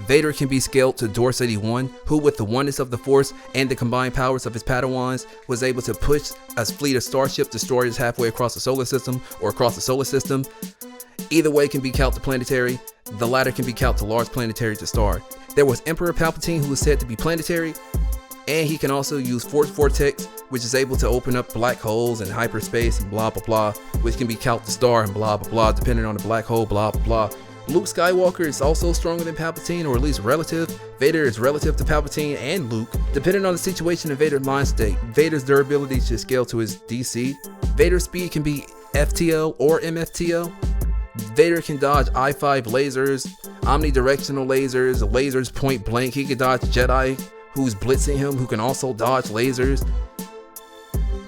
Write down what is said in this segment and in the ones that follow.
Vader can be scaled to Darth 81, who with the oneness of the Force and the combined powers of his Padawans was able to push a fleet of starship destroyers halfway across the solar system or across the solar system. Either way can be calced to planetary. The latter can be calced to large planetary to star. There was Emperor Palpatine, who was said to be planetary, and he can also use Force Vortex, which is able to open up black holes and hyperspace and blah blah blah, which can be calced to star and blah blah blah depending on the black hole, blah blah blah. Luke Skywalker is also stronger than Palpatine, or at least relative. Vader is relative to Palpatine and Luke. Depending on the situation in Vader's mind state, Vader's durability should scale to his DC. Vader's speed can be FTL or MFTL. Vader can dodge I-5 lasers, omnidirectional lasers point blank. He can dodge Jedi who's blitzing him, who can also dodge lasers.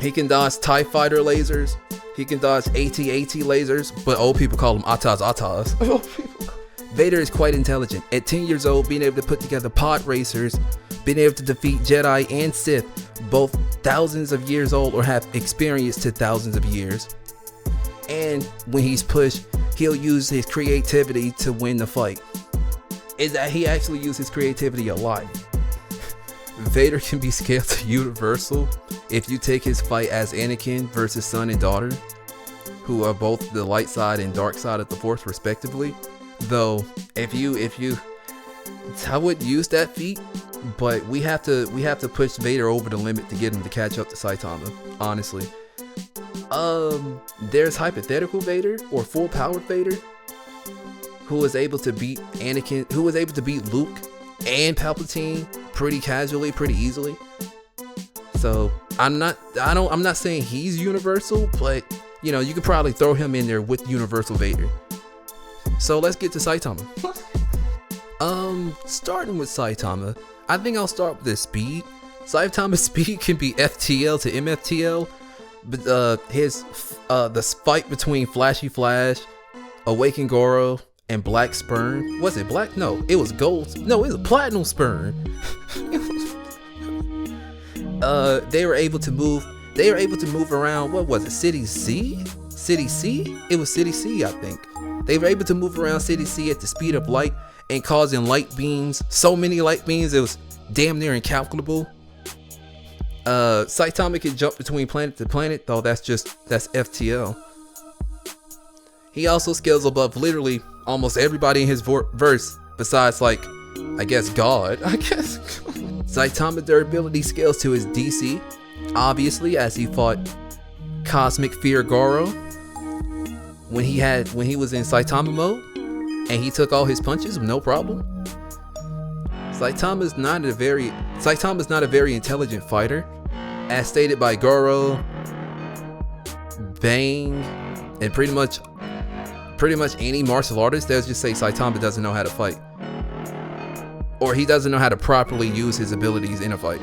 He can dodge TIE fighter lasers. He can dodge AT-AT lasers, but old people call them ATAS. Vader is quite intelligent. At 10 years old, being able to put together pod racers, being able to defeat Jedi and Sith, both thousands of years old or have experience to thousands of years. And when he's pushed, he'll use his creativity to win the fight. Is that he actually uses his creativity a lot. Vader can be scaled to universal if you take his fight as Anakin versus son and daughter, who are both the light side and dark side of the Force respectively. Though if you I would use that feat, but we have to push Vader over the limit to get him to catch up to Saitama, honestly. There's hypothetical Vader or full powered Vader who was able to beat Anakin, who was able to beat Luke and Palpatine pretty casually, pretty easily. So I'm not saying he's universal, but you know, you could probably throw him in there with universal Vader. So let's get to Saitama. Starting with Saitama, I think I'll start with his speed. Saitama's speed can be FTL to MFTL, but the fight between Flashy Flash, Awakened Goro, and Black Sperm, was it black? No, it was gold. No, it was platinum sperm. They were able to move around. What was it? City C? It was City C, I think. They were able to move around City C at the speed of light and causing light beams. So many light beams, it was damn near incalculable. Saitama can jump between planet to planet, though that's FTL. He also scales above literally almost everybody in his verse, besides like, I guess God. Saitama durability scales to his DC, obviously, as he fought Cosmic Fear Goro when he was in Saitama mode, and he took all his punches with no problem. Saitama's not a very intelligent fighter, as stated by Goro, Bang, and pretty much any martial artist. They'll just say Saitama doesn't know how to fight, or he doesn't know how to properly use his abilities in a fight.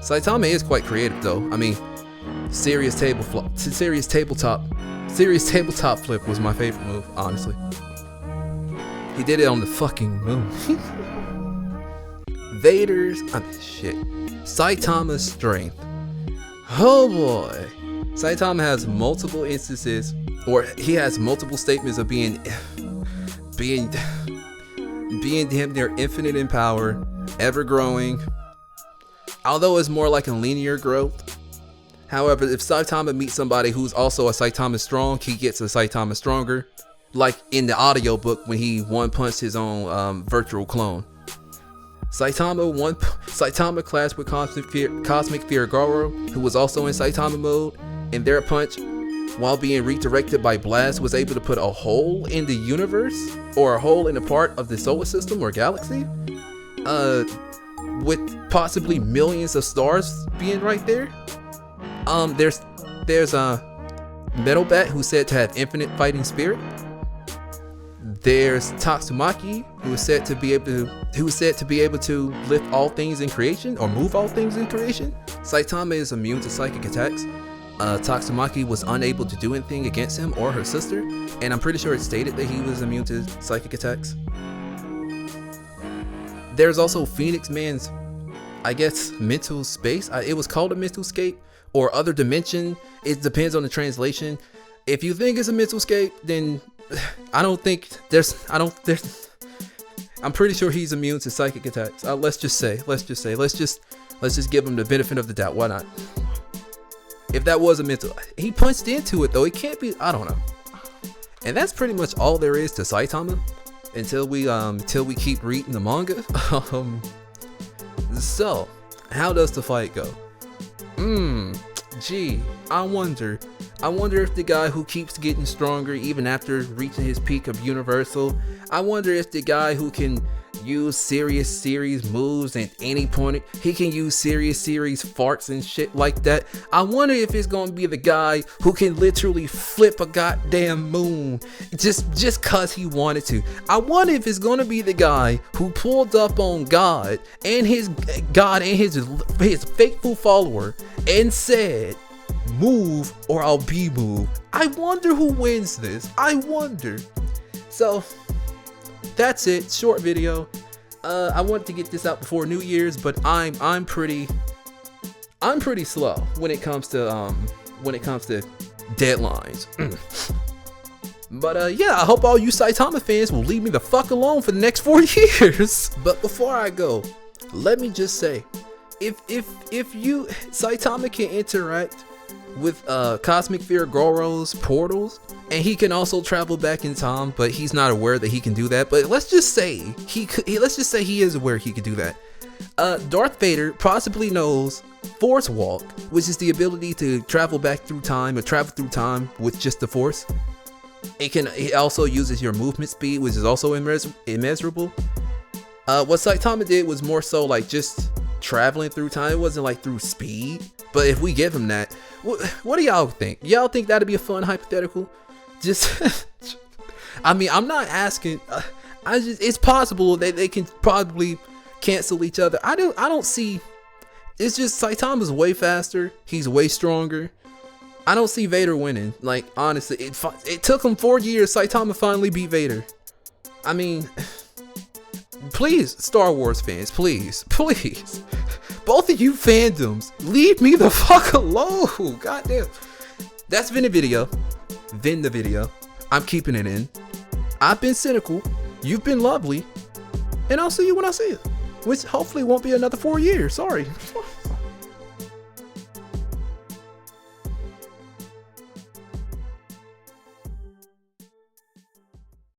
Saitama is quite creative though. I mean, serious tabletop flip was my favorite move, honestly. He did it on the fucking moon. Saitama's strength. Oh boy. Saitama has multiple instances, or he has multiple statements of being damn near infinite in power, ever growing, although it's more like a linear growth. However, if Saitama meets somebody who's also a Saitama strong, he gets a Saitama stronger, like in the audiobook when he one-punched his own virtual clone. Saitama clashed with Cosmic Fear Goro, who was also in Saitama mode, and their punch, while being redirected by blast, was able to put a hole in the universe, or a hole in a part of the solar system or galaxy, with possibly millions of stars being right there. There's Metal Bat, who's said to have infinite fighting spirit. There's Tatsumaki, who is said to be able to lift all things in creation, or move all things in creation. Saitama is immune to psychic attacks. Tatsumaki was unable to do anything against him or her sister, and I'm pretty sure it stated that he was immune to psychic attacks. There's also Phoenix Man's, I guess, mental space. It was called a mental scape or other dimension. It depends on the translation. If you think it's a mental scape, then I'm pretty sure he's immune to psychic attacks. Let's just give him the benefit of the doubt. Why not? If that was a mental, he punched into it though. It can't be. I don't know. And that's pretty much all there is to Saitama until we keep reading the manga. So how does the fight go? Gee, I wonder if the guy who keeps getting stronger even after reaching his peak of universal, I wonder if the guy who can use serious series moves at any point, he can use serious farts and shit like that. I wonder if it's gonna be the guy who can literally flip a goddamn moon just cause he wanted to. I wonder if it's gonna be the guy who pulled up on God and his faithful follower and said, move or I'll be moved. I wonder who wins this. I wonder. So that's it. Short video. I wanted to get this out before New Year's, but I'm pretty slow when it comes to deadlines. But yeah, I hope all you Saitama fans will leave me the fuck alone for the next 4 years. But before I go, let me just say, if you Saitama can interact with Cosmic Fear Goro's portals, and he can also travel back in time, but he's not aware that he can do that. But let's just say he is aware he could do that. Darth Vader possibly knows Force Walk, which is the ability to travel back through time or travel through time with just the Force. It also uses your movement speed, which is also immeasurable. What Saitama did was more so like just traveling through time. It wasn't like through speed. But if we give him that, what do y'all think? Y'all think that'd be a fun hypothetical? Just, I mean, I'm not asking. It's possible that they can probably cancel each other. I don't see. It's just Saitama's way faster. He's way stronger. I don't see Vader winning. Like, honestly, it took him 4 years. Saitama finally beat Vader. I mean, please, Star Wars fans, please. Both of you fandoms, leave me the fuck alone. Goddamn. That's been the video. I'm keeping it in. I've been cynical. You've been lovely. And I'll see you when I see you. Which hopefully won't be another 4 years. Sorry.